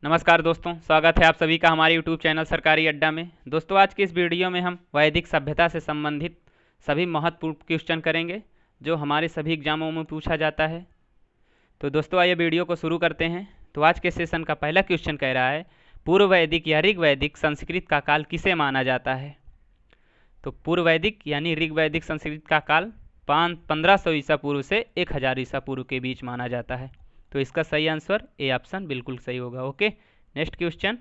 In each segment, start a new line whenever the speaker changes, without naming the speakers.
नमस्कार दोस्तों, स्वागत है आप सभी का हमारे YouTube चैनल सरकारी अड्डा में। दोस्तों, आज की इस वीडियो में हम वैदिक सभ्यता से संबंधित सभी महत्वपूर्ण क्वेश्चन करेंगे जो हमारे सभी एग्जामों में पूछा जाता है। तो दोस्तों, आइए वीडियो को शुरू करते हैं। तो आज के सेशन का पहला क्वेश्चन कह रहा है, पूर्व वैदिक या ऋग वैदिक संस्कृत का काल किसे माना जाता है? तो पूर्व वैदिक यानी ऋग वैदिक संस्कृत का काल 1500 ईसा पूर्व से 1000 ईसा पूर्व के बीच माना जाता है। तो इसका सही आंसर ए ऑप्शन बिल्कुल सही होगा। ओके, नेक्स्ट क्वेश्चन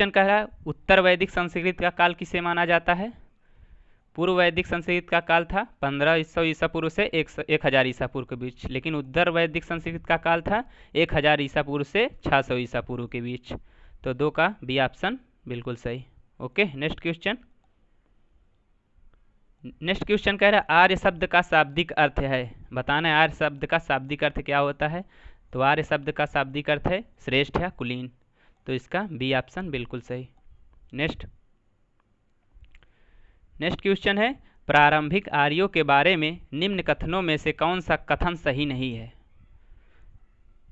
कह रहा है, उत्तर वैदिक संस्कृत का काल किसे माना जाता है? पूर्व वैदिक संस्कृत का काल था 1500 ईसा पूर्व से 1000 ईसा पूर्व के बीच, लेकिन उत्तर वैदिक संस्कृत का काल था 1000 ईसा पूर्व से 600 ईसा पूर्व के बीच। तो दो का बी ऑप्शन बिल्कुल सही। ओके, नेक्स्ट क्वेश्चन कह रहा है, आर्य शब्द का शाब्दिक अर्थ है। बताना है आर्य शब्द का शाब्दिक अर्थ क्या होता है। तो आर्य शब्द का शाब्दिक अर्थ है श्रेष्ठ या कुलीन। तो इसका बी ऑप्शन बिल्कुल सही। नेक्स्ट क्वेश्चन है, प्रारंभिक आर्यों के बारे में निम्न कथनों में से कौन सा कथन सही नहीं है?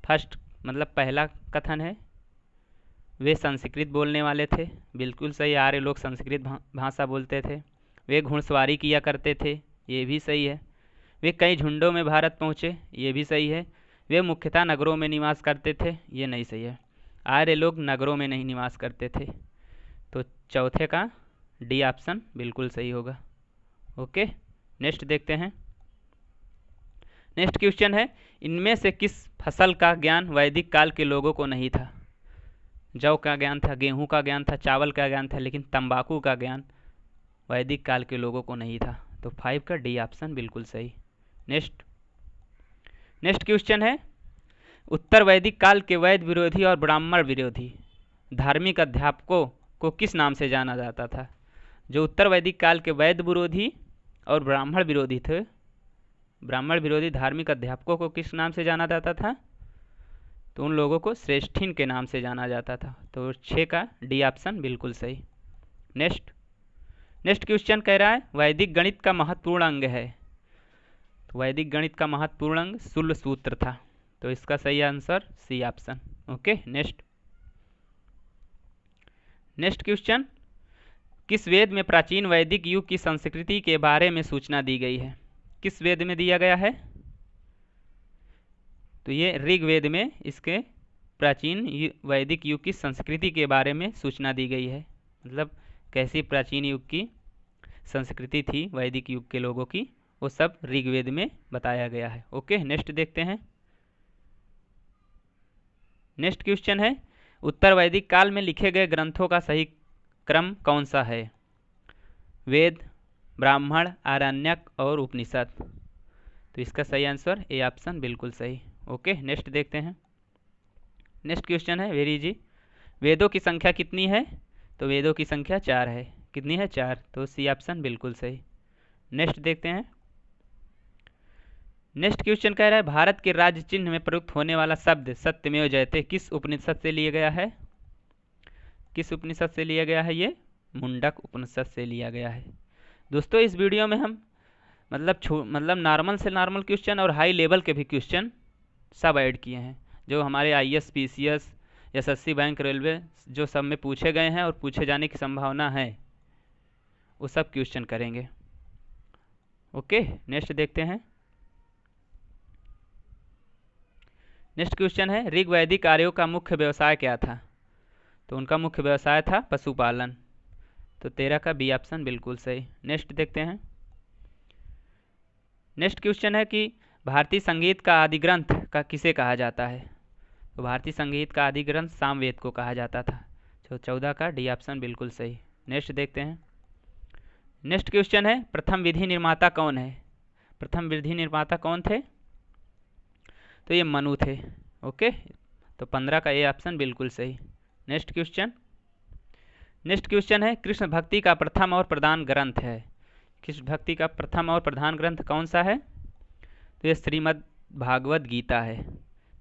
फर्स्ट मतलब पहला कथन है, वे संस्कृत बोलने वाले थे। बिल्कुल सही, आर्य लोग संस्कृत भाषा बोलते थे। वे घुड़सवारी किया करते थे। ये भी सही है। वे कई झुंडों में भारत पहुँचे। ये भी सही है। वे मुख्यतः नगरों में निवास करते थे। ये नहीं सही है, आर्य लोग नगरों में नहीं निवास करते थे। तो चौथे का डी ऑप्शन बिल्कुल सही होगा। ओके, नेक्स्ट देखते हैं। नेक्स्ट क्वेश्चन है, इनमें से किस फसल का ज्ञान वैदिक काल के लोगों को नहीं था? जौ का ज्ञान था, गेहूं का ज्ञान था, चावल का ज्ञान था, लेकिन तंबाकू का ज्ञान वैदिक काल के लोगों को नहीं था। तो 5 का डी ऑप्शन बिल्कुल सही। नेक्स्ट क्वेश्चन है, उत्तर वैदिक काल के वैद विरोधी और ब्राह्मण विरोधी धार्मिक अध्यापकों को किस नाम से जाना जाता था? जो उत्तर वैदिक काल के वैद विरोधी और ब्राह्मण विरोधी थे, ब्राह्मण विरोधी धार्मिक अध्यापकों को किस नाम से जाना जाता था? तो उन लोगों को श्रेष्ठीन के नाम से जाना जाता था। तो 6 का डी ऑप्शन बिल्कुल सही। नेक्स्ट क्वेश्चन कह रहा है, वैदिक गणित का महत्वपूर्ण अंग है। तो वैदिक गणित का महत्वपूर्ण अंग शूल सूत्र था। तो इसका सही answer C option. Okay, next question, किस वेद में प्राचीन वैदिक युग की संस्कृति के बारे में सूचना दी गई है? किस वेद में दिया गया है? तो ये ऋग्वेद में इसके प्राचीन वैदिक युग की संस्कृति के बारे में सूचना दी गई है। मतलब कैसी प्राचीन युग की संस्कृति थी वैदिक युग के लोगों की, वो सब ऋग्वेद में बताया गया है। ओके, नेक्स्ट देखते हैं। नेक्स्ट क्वेश्चन है, उत्तर वैदिक काल में लिखे गए ग्रंथों का सही क्रम कौन सा है? वेद, ब्राह्मण, आरण्यक और उपनिषद। तो इसका सही आंसर ए ऑप्शन बिल्कुल सही। ओके, नेक्स्ट देखते हैं। नेक्स्ट क्वेश्चन है, वेरी जी, वेदों की संख्या कितनी है? तो वेदों की संख्या 4 है। कितनी है? 4। तो सी ऑप्शन बिल्कुल सही। नेक्स्ट देखते हैं। नेक्स्ट क्वेश्चन कह रहा है, भारत के राज्य चिन्ह में प्रयुक्त होने वाला शब्द सत्यमेव जयते किस उपनिषद से लिया गया है? किस उपनिषद से लिया गया है? ये मुंडक उपनिषद से लिया गया है। दोस्तों, इस वीडियो में हम मतलब नॉर्मल से नॉर्मल क्वेश्चन और हाई लेवल के भी क्वेश्चन सब ऐड किए हैं, जो हमारे IAS, PCS, SSC, bank, railway जो सब में पूछे गए हैं और पूछे जाने की संभावना है, वो सब क्वेश्चन करेंगे। ओके, नेक्स्ट देखते हैं। नेक्स्ट क्वेश्चन है, ऋग वैदिक आर्यों का मुख्य व्यवसाय क्या था? तो उनका मुख्य व्यवसाय था पशुपालन। तो 13 का बी ऑप्शन बिल्कुल सही। नेक्स्ट देखते हैं। नेक्स्ट क्वेश्चन है कि भारतीय संगीत का आदि ग्रंथ का किसे कहा जाता है? तो भारतीय संगीत का आदि ग्रंथ सामवेद को कहा जाता था। तो 14 का डी ऑप्शन बिल्कुल सही। नेक्स्ट देखते हैं। नेक्स्ट क्वेश्चन है, प्रथम विधि निर्माता कौन है? प्रथम विधि निर्माता कौन थे? तो ये मनु थे। ओके, तो 15 का ए ऑप्शन बिल्कुल सही। नेक्स्ट क्वेश्चन है, कृष्ण भक्ति का प्रथम और प्रधान ग्रंथ है। कृष्ण भक्ति का प्रथम और प्रधान ग्रंथ कौन सा है? तो ये श्रीमद् भागवत गीता है।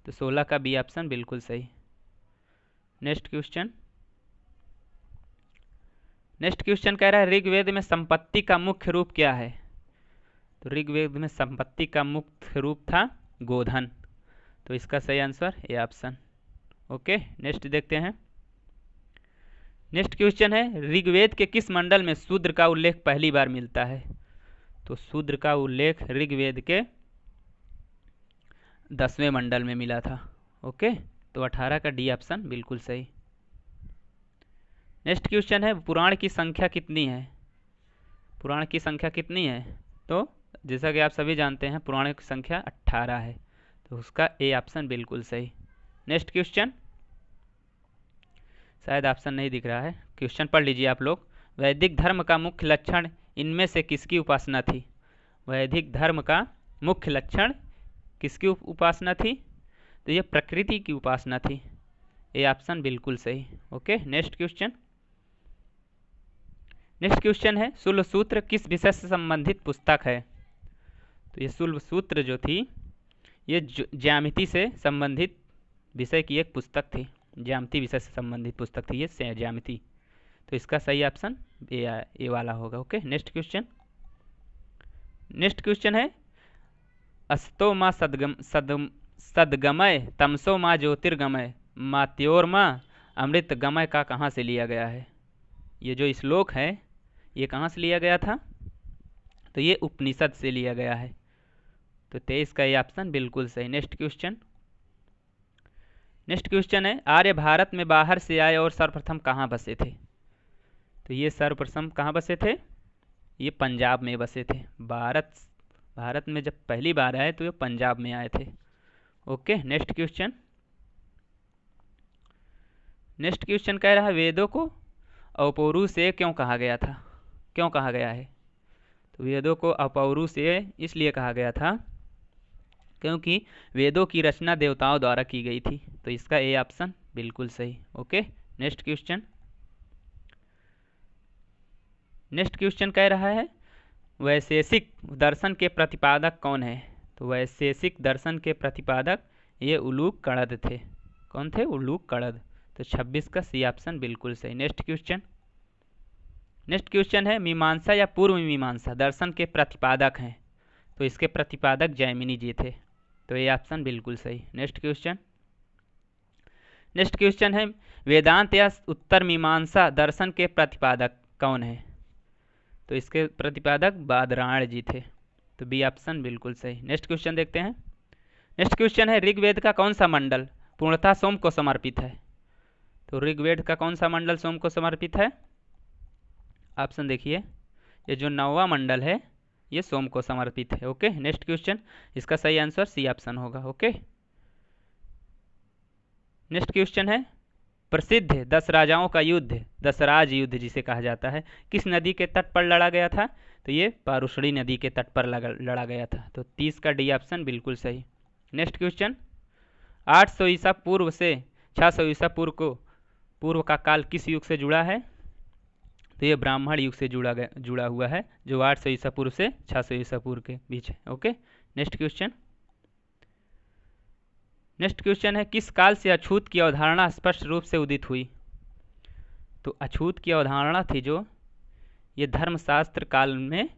तो 16 का बी ऑप्शन बिल्कुल सही। नेक्स्ट क्वेश्चन कह रहा है, ऋग्वेद में संपत्ति का मुख्य रूप क्या है? तो ऋग्वेद में संपत्ति का मुख्य रूप था गोधन। तो इसका सही answer A option. Okay, next देखते हैं। नेक्स्ट क्वेश्चन है, ऋग्वेद के किस मंडल में शूद्र का उल्लेख पहली बार मिलता है? तो शूद्र का उल्लेख ऋग्वेद के 10वें मंडल में मिला था। ओके, तो 18 का डी ऑप्शन बिल्कुल सही। नेक्स्ट क्वेश्चन है, पुराण की संख्या कितनी है? पुराण की संख्या कितनी है? तो जैसा कि आप सभी जानते हैं पुराण की संख्या 18 है, तो उसका ए ऑप्शन बिल्कुल सही। नेक्स्ट क्वेश्चन, शायद ऑप्शन नहीं दिख रहा है, क्वेश्चन पढ़ लीजिए आप लोग। वैदिक धर्म का मुख्य लक्षण इनमें से किसकी उपासना थी? वैदिक धर्म का मुख्य लक्षण किसकी उपासना थी? तो ये प्रकृति की उपासना थी। ए ऑप्शन बिल्कुल सही। Okay, next question. Next question है, शुल्ब सूत्र किस विषय से संबंधित पुस्तक है? तो ये शुल्ब सूत्र जो थी ये ज्यामिति से संबंधित विषय की एक पुस्तक थी, ज्यामिति विषय से संबंधित पुस्तक थी ये ज्यामिति। तो इसका सही ऑप्शन ए वाला होगा। Okay, next question. Next question है, अस्तो माँ सदगमय तमसो माँ ज्योतिर्गमय मात्योर्मा अमृत गमय का कहाँ से लिया गया है? ये जो श्लोक है ये कहाँ से लिया गया था? तो ये उपनिषद से लिया गया है। तो 23 का ये ऑप्शन बिल्कुल सही। Next question. नेक्स्ट क्वेश्चन है, आर्य भारत में बाहर से आए और सर्वप्रथम कहाँ बसे थे? तो ये सर्वप्रथम कहाँ बसे थे? ये पंजाब में बसे थे। भारत में जब पहली बार आए तो ये पंजाब में आए थे। Okay, next question. Next question कह रहा है, वेदों को अपौरुषेय क्यों कहा गया था? क्यों कहा गया है? तो वेदों को अपौरुषेय इसलिए कहा गया था क्योंकि वेदों की रचना देवताओं द्वारा की गई थी। तो इसका ए ऑप्शन बिल्कुल सही। Okay, next question. Next question कह रहा है, वैशेषिक दर्शन के प्रतिपादक कौन है? तो वैशेषिक दर्शन के प्रतिपादक ये उलूक कणद थे। कौन थे? उलूक कणद। तो 26 का सी ऑप्शन बिल्कुल सही। Next question. नेक्स्ट क्वेश्चन है, मीमांसा या पूर्व मीमांसा दर्शन के प्रतिपादक हैं? तो इसके प्रतिपादक जैमिनी जी थे। तो ये ऑप्शन बिल्कुल सही। Next question. नेक्स्ट क्वेश्चन है, वेदांत या उत्तर मीमांसा दर्शन के प्रतिपादक कौन है? तो इसके प्रतिपादक बादरायण जी थे। तो बी ऑप्शन बिल्कुल सही। नेक्स्ट क्वेश्चन देखते हैं। नेक्स्ट क्वेश्चन है, ऋग्वेद का कौन सा मंडल पूर्णतः सोम को समर्पित है? तो ऋग्वेद का कौन सा मंडल सोम को समर्पित है? ऑप्शन देखिए, ये जो 9वां मंडल है ये सोम को समर्पित है। ओके, नेक्स्ट क्वेश्चन, इसका सही आंसर सी ऑप्शन होगा। ओके, नेक्स्ट क्वेश्चन है, प्रसिद्ध 10 राजाओं का युद्ध दशराज युद्ध जिसे कहा जाता है किस नदी के तट पर लड़ा गया था? तो ये पारुषणी नदी के तट पर लड़ा गया था। तो 30 का डी ऑप्शन बिल्कुल सही। नेक्स्ट क्वेश्चन, 800 ईसा पूर्व से 600 ईसा पूर्व का काल किस युग से जुड़ा है? तो ये ब्राह्मण युग से जुड़ा हुआ है, जो 800 ईसा पूर्व से 600 ईसा पूर्व के बीच है। Okay, next question. Next question है, किस काल से अछूत की अवधारणा स्पष्ट रूप से उदित हुई? तो अछूत की अवधारणा थी जो ये धर्मशास्त्र काल में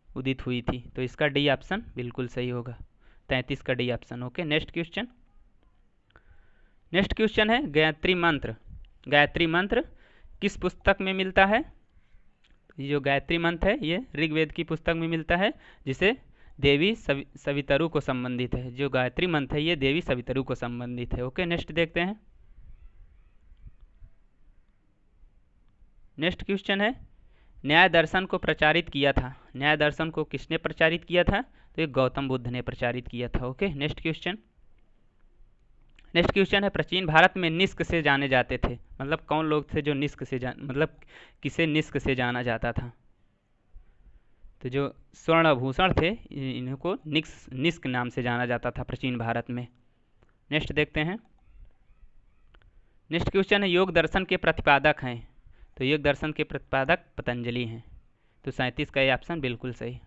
उदित हुई थी। तो इसका डी ऑप्शन बिल्कुल सही होगा। 33 का D option. Okay, next question. Next question है, गायत्री मंत्र किस पुस्तक में मिलता है? ये जो गायत्री मंत्र है ये ऋग्वेद की पुस्तक में मिलता है, जिसे देवी सवितरु को संबंधित है। जो गायत्री मंत्र है ये देवी सवितरु को संबंधित है। ओके, नेक्स्ट देखते हैं। नेक्स्ट क्वेश्चन है, न्याय दर्शन को प्रचारित किया था? न्याय दर्शन को किसने प्रचारित किया था? तो ये गौतम बुद्ध ने प्रचारित किया था। Okay, next question. Next question है, प्राचीन भारत में निष्क से जाने जाते थे, मतलब कौन लोग थे जो निष्क से मतलब किसे निष्क से जाना जाता था? तो जो स्वर्णभूषण थे इनको निष्क नाम से जाना जाता था प्राचीन भारत में। नेक्स्ट देखते हैं। नेक्स्ट क्वेश्चन है, योग दर्शन के प्रतिपादक हैं? तो योग दर्शन के प्रतिपादक पतंजलि हैं। तो 37 का ये ऑप्शन बिल्कुल सही।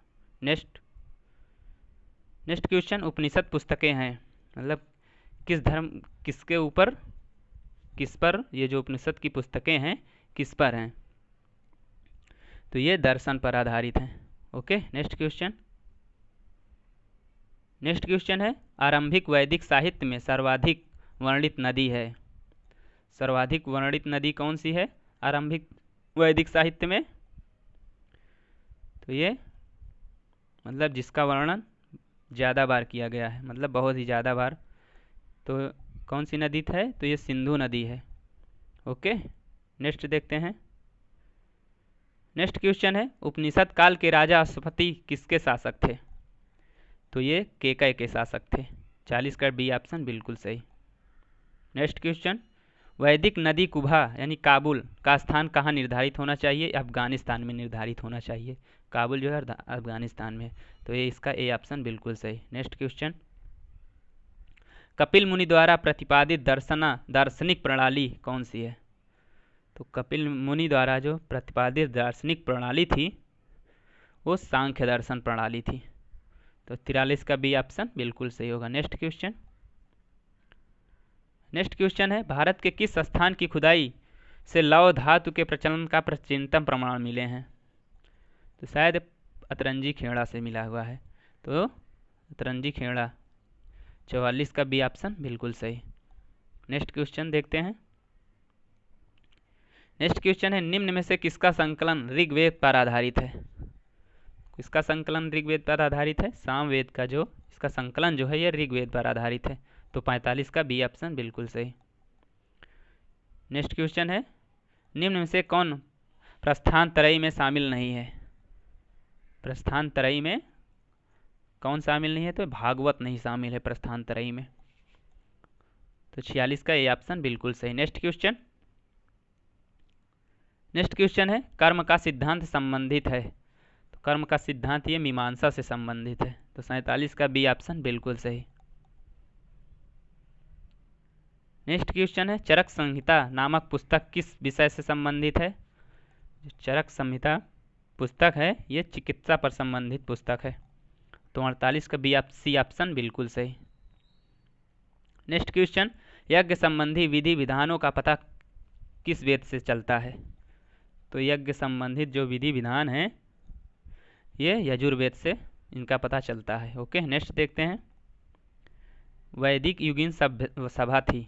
नेक्स्ट क्वेश्चन, उपनिषद पुस्तकें हैं, मतलब किस पर ये जो उपनिषद की पुस्तकें हैं किस पर हैं? तो ये दर्शन पर आधारित हैं। Okay, next question. Next question है, आरंभिक वैदिक साहित्य में सर्वाधिक वर्णित नदी है। सर्वाधिक वर्णित नदी कौन सी है आरंभिक वैदिक साहित्य में? तो ये मतलब जिसका वर्णन ज़्यादा बार किया गया है, मतलब बहुत ही ज़्यादा बार, तो कौन सी नदी है? तो ये सिंधु नदी है। ओके, नेक्स्ट देखते हैं। नेक्स्ट क्वेश्चन है, उपनिषद काल के राजा अश्वपति किसके शासक थे? तो ये केकय के शासक थे। 40 का बी ऑप्शन बिल्कुल सही। नेक्स्ट क्वेश्चन, वैदिक नदी कुभा यानी काबुल का स्थान कहाँ निर्धारित होना चाहिए? अफगानिस्तान में निर्धारित होना चाहिए। काबुल जो है अफगानिस्तान में, तो ये इसका ए ऑप्शन बिल्कुल सही। नेक्स्ट क्वेश्चन, कपिल मुनि द्वारा प्रतिपादित दार्शनिक प्रणाली कौन सी है? तो कपिल मुनि द्वारा जो प्रतिपादित दार्शनिक प्रणाली थी वो सांख्य दर्शन प्रणाली थी। तो 43 का बी ऑप्शन बिल्कुल सही होगा। नेक्स्ट क्वेश्चन, नेक्स्ट क्वेश्चन है, भारत के किस स्थान की खुदाई से लौह धातु के प्रचलन का प्राचीनतम प्रमाण मिले हैं? तो शायद अतरंजी खेड़ा से मिला हुआ है। तो अतरंजी खेड़ा 44 का बी ऑप्शन बिल्कुल सही। नेक्स्ट क्वेश्चन देखते हैं। नेक्स्ट क्वेश्चन है, निम्न में से किसका संकलन ऋग्वेद पर आधारित है? किसका संकलन ऋग्वेद पर आधारित है? सामवेद का जो इसका संकलन जो है ये ऋग्वेद पर आधारित है। तो 45 का बी ऑप्शन बिल्कुल सही। नेक्स्ट क्वेश्चन है, निम्न में से कौन प्रस्थान त्रयी में शामिल नहीं है? प्रस्थान त्रयी में कौन शामिल नहीं है? तो भागवत नहीं शामिल है प्रस्थान त्रयी में। तो 46 का ए ऑप्शन बिल्कुल सही। नेक्स्ट क्वेश्चन, नेक्स्ट क्वेश्चन है, कर्म का सिद्धांत संबंधित है? तो कर्म का सिद्धांत ये मीमांसा से संबंधित है। तो 47 का बी ऑप्शन बिल्कुल सही। नेक्स्ट क्वेश्चन है, चरक संहिता नामक पुस्तक किस विषय से संबंधित है? जो चरक संहिता पुस्तक है ये चिकित्सा पर संबंधित पुस्तक है। तो 48 का बी सी ऑप्शन बिल्कुल सही। नेक्स्ट क्वेश्चन, यज्ञ संबंधी विधि विधानों का पता किस वेद से चलता है? तो यज्ञ संबंधित जो विधि विधान है ये यजुर्वेद से इनका पता चलता है। ओके, नेक्स्ट देखते हैं। वैदिक युगीन सभा थी,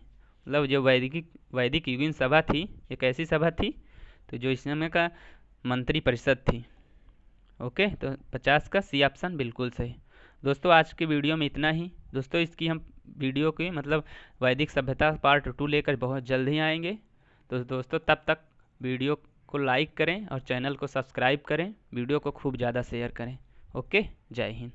मतलब जो वैदिक युगीन सभा थी ये कैसी सभा थी? तो जो इस समय का मंत्री परिषद थी। ओके, तो 50 का सी ऑप्शन बिल्कुल सही। दोस्तों आज के वीडियो में इतना ही। दोस्तों इसकी हम वीडियो की मतलब वैदिक सभ्यता पार्ट 2 लेकर बहुत जल्द ही आएंगे। तो दोस्तों तब तक वीडियो को लाइक करें और चैनल को सब्सक्राइब करें, वीडियो को खूब ज़्यादा शेयर करें। ओके, जय हिंद।